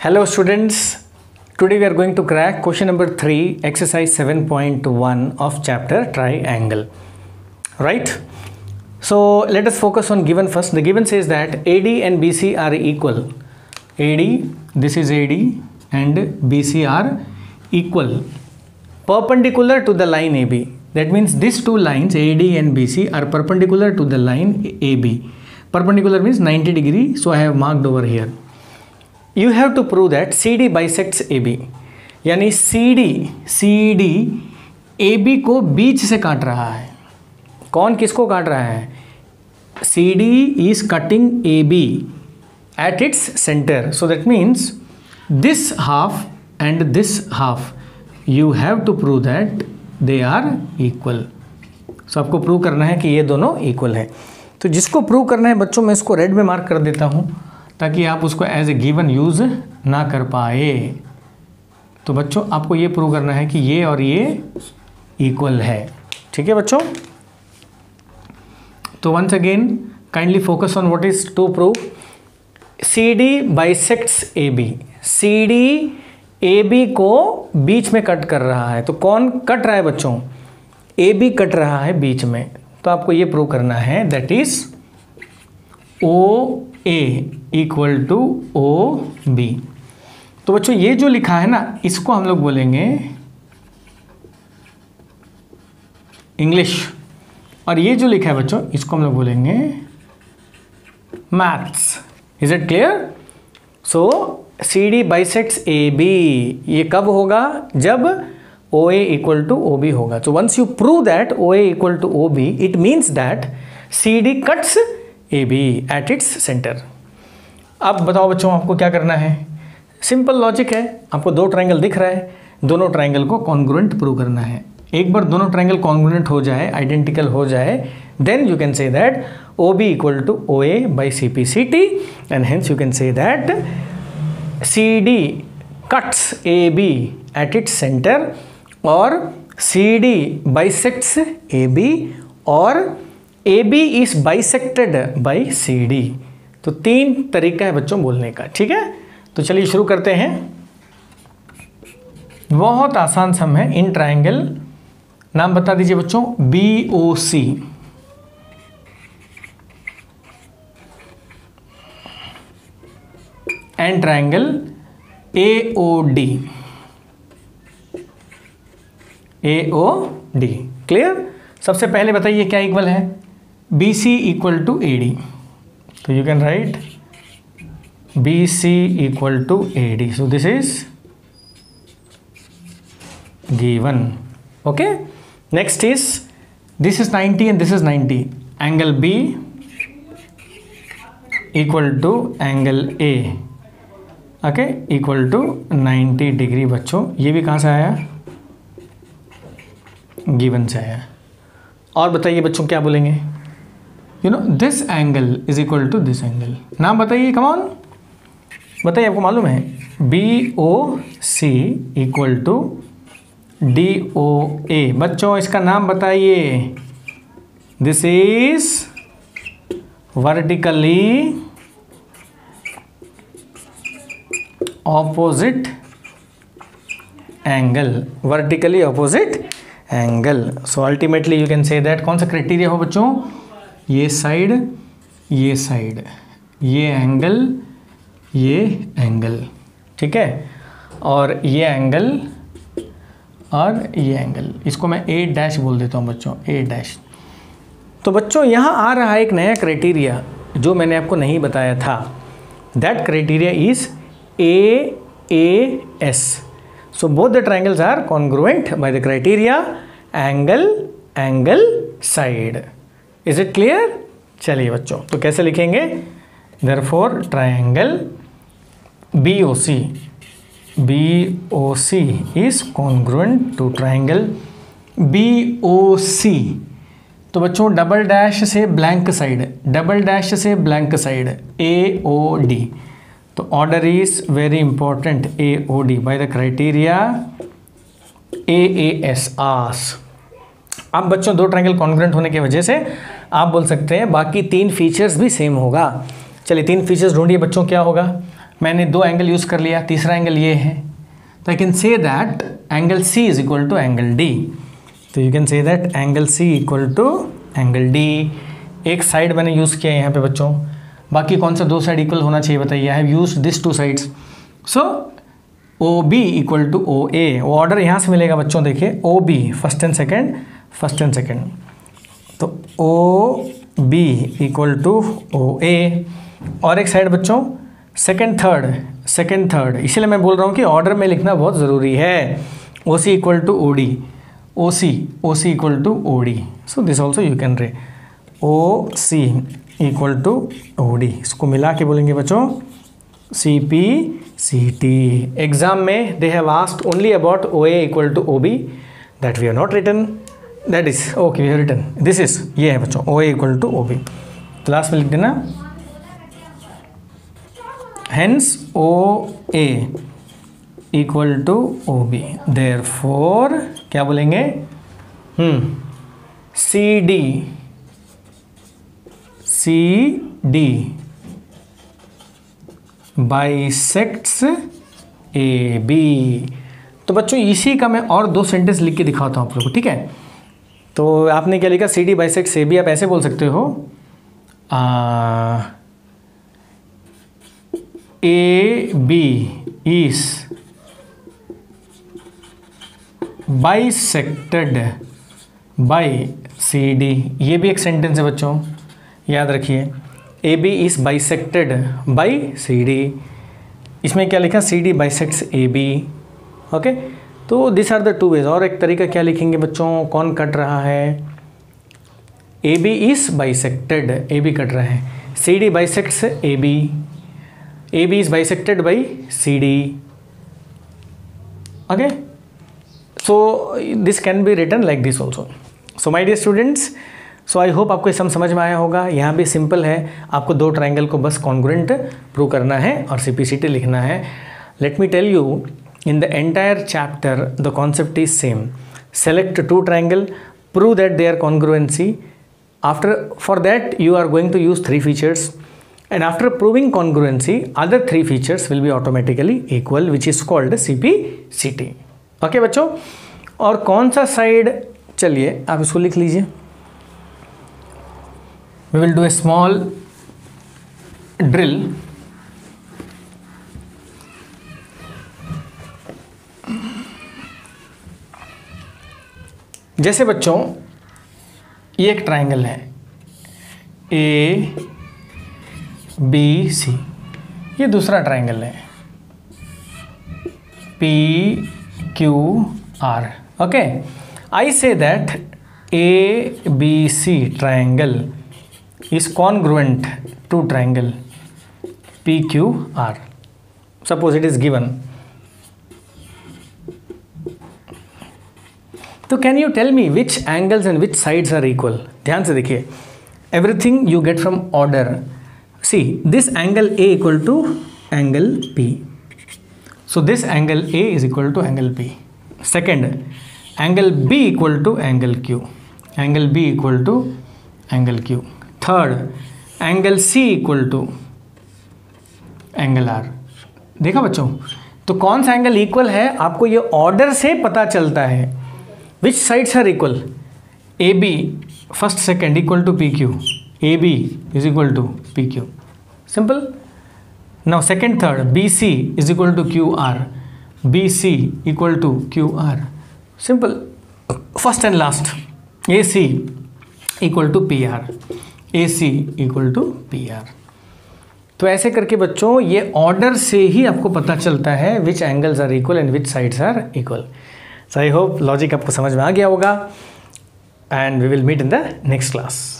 Hello students, today we are going to crack question number 3, exercise 7.1 of chapter triangle, right? So let us focus on given first. The given says that AD and BC are equal. AD, this is AD and BC are equal, perpendicular to the line AB. That means these two lines AD and BC are perpendicular to the line AB. Perpendicular means 90 degree, so I have marked over here. You have to prove that CD bisects AB, यानी CD AB को बीच से काट रहा है. कौन किसको काट रहा है? CD is cutting AB at its center. So that means this half and this half you have to prove that they are equal. So आपको प्रूव करना है कि ये दोनों इक्वल है. तो जिसको प्रूव करना है बच्चों, मैं इसको रेड में मार्क कर देता हूँ ताकि आप उसको एज ए गिवन यूज़ ना कर पाए. तो बच्चों आपको ये प्रूव करना है कि ये और ये इक्वल है. ठीक है बच्चों. तो once again kindly focus on what is to prove. CD bisects AB. CD AB को बीच में कट कर रहा है. तो कौन कट रहा है बच्चों? AB कट रहा है बीच में. तो आपको ये प्रूव करना है that is OA equal to OB. तो बच्चों ये जो लिखा है ना, इसको हम लोग बोलेंगे इंग्लिश, और ये जो लिखा है बच्चों इसको हम लोग बोलेंगे maths. Is it clear? So CD bisects AB. ये कब होगा? जब OA इक्वल टू OB होगा. तो once you prove that OA equal to OB, it means that CD cuts AB at its centre. अब बताओ बच्चों आपको क्या करना है? सिंपल लॉजिक है. आपको दो ट्रायंगल दिख रहा है, दोनों ट्रायंगल को कॉन्ग्रुएंट प्रूव करना है. एक बार दोनों ट्रायंगल कॉन्ग्रुएंट हो जाए, आइडेंटिकल हो जाए, then you can say that OB equal to OA by CPCT and hence you can say that CD cuts AB at its centre और CD बाइसेक्ट्स AB और AB is bisected by CD. तो तीन तरीका है बच्चों बोलने का. ठीक है, तो चलिए शुरू करते हैं. बहुत आसान सम है. इन ट्रायंगल नाम बता दीजिए बच्चों. BOC and triangle AOD. Clear? सबसे पहले बताइए क्या इक्वल है? BC equal to AD. तो you can write BC equal to AD. So this is given. Okay, next is this is 90 and this is 90. Angle B equal to angle A. Okay, equal to 90 degree. बच्चों ये भी कहाँ से आया? Given से आया. और बताइए बच्चों क्या बोलेंगे? You know this angle is equal to this angle. नाम बताइए, कम ऑन बताइए. आपको मालूम है BOC इक्वल टू DOA. बच्चों इसका नाम बताइए. This is vertically opposite angle. Vertically opposite angle. So ultimately you can say that कौन सा क्राइटेरिया हो बच्चों? ये साइड, ये साइड, ये एंगल. ठीक है, और ये एंगल और ये एंगल. इसको मैं A' बोल देता हूँ बच्चों, A'. तो बच्चों यहाँ आ रहा है एक नया क्राइटेरिया जो मैंने आपको नहीं बताया था. That criteria is AAS. So both the triangles are congruent by the criteria angle, side. Is it clear? चलिए बच्चों, तो कैसे लिखेंगे? Therefore triangle BOC is congruent to triangle BOC. तो बच्चों डबल डैश से ब्लैंक साइड, डबल डैश से blank side AOD. तो order is very important. AOD by the criteria AAS. अब बच्चों दो ट्रायंगल कॉन्ग्रुएंट होने की वजह से आप बोल सकते हैं बाकी तीन फीचर्स भी सेम होगा. चलिए तीन फीचर्स ढूंढिए बच्चों. क्या होगा? मैंने दो एंगल यूज़ कर लिया, तीसरा एंगल ये है, तो I can say that angle C is equal to angle D. तो you can say that angle C equal to angle D. एक साइड मैंने यूज़ किया है यहाँ पे बच्चों, बाकी कौन सा दो साइड इक्वल होना चाहिए बताइए। I have used this two sides, so O B equal to O A. Order यहाँ से मिलेगा बच्चों, देखिए O B first and second, first and second, तो O B equal to O A. और एक साइड बच्चों सेकेंड थर्ड, सेकेंड थर्ड, इसीलिए मैं बोल रहा हूँ कि ऑर्डर में लिखना बहुत ज़रूरी है। O C equal to O D, O C equal to O D, so this also you can write O C equal to O D. इसको मिला के बोलेंगे बच्चों C P C T. Exam में they have asked only about O A equal to O B, that we have not written, that is okay we have written this is, ये है बच्चों O A equal to O B. Class में लिख देना hence O A equal to O B, therefore क्या बोलेंगे C D bisects A B. तो बच्चों इसी का मैं और दो सेंटेंस लिख के दिखाता हूँ आप लोगों को, ठीक है। तो आपने क्या लिखा, C D bisects A B, आप ऐसे बोल सकते हो A B is bisected by C D. ये भी एक सेंटेंस है बच्चों, याद रखिए, A B is bisected by C D. इसमें क्या लिखा, C D bisects A B, okay. तो this are the two ways. और एक तरीका क्या लिखेंगे बच्चों, कौन कट रहा है, A B is bisected, A B cut रहा है, C D bisects A B is bisected by C D, okay. So this can be written like this also. So my dear students, so I hope आपको सब समझ में आया होगा। यहाँ भी सिंपल है, आपको दो ट्राइंगल को बस कॉन्ग्रुएंट प्रूव करना है और CPCT लिखना है। Let me tell you, in the entire chapter the concept is same. Select two triangle, prove that they are congruency. After for that you are going to use 3 features, and after proving congruency other 3 features will be automatically equal, which is called CPCT। Okay बच्चों, और कौन सा side, चलिए आप इसको लिख लीजिए। We will do a small drill। जैसे बच्चों ये एक ट्राइंगल है ए बी सी, ये दूसरा ट्राइंगल है P Q R, okay. I say that A B C triangle is congruent to triangle PQR. Suppose it is given. तो can you tell me which angles and which sides are equal? ध्यान से देखिए, everything you get from order. See, this angle A equal to angle P. So this angle A is equal to angle P. Second, angle B equal to angle Q. Angle B equal to angle Q. Third, angle C equal to angle R। देखा बच्चों, तो कौन सा angle equal है आपको ये order से पता चलता है। Which sides are equal, A B first second equal to P Q, A B is equal to P Q, simple. Now second third, B C is equal to Q R, B C equal to Q R, simple. First and last, A C equal to P R, A C equal to P R. तो ऐसे करके बच्चों ये order से ही आपको पता चलता है which angles are equal and which sides are equal. So I hope logic आपको समझ में आ गया होगा, and we will meet in the next class.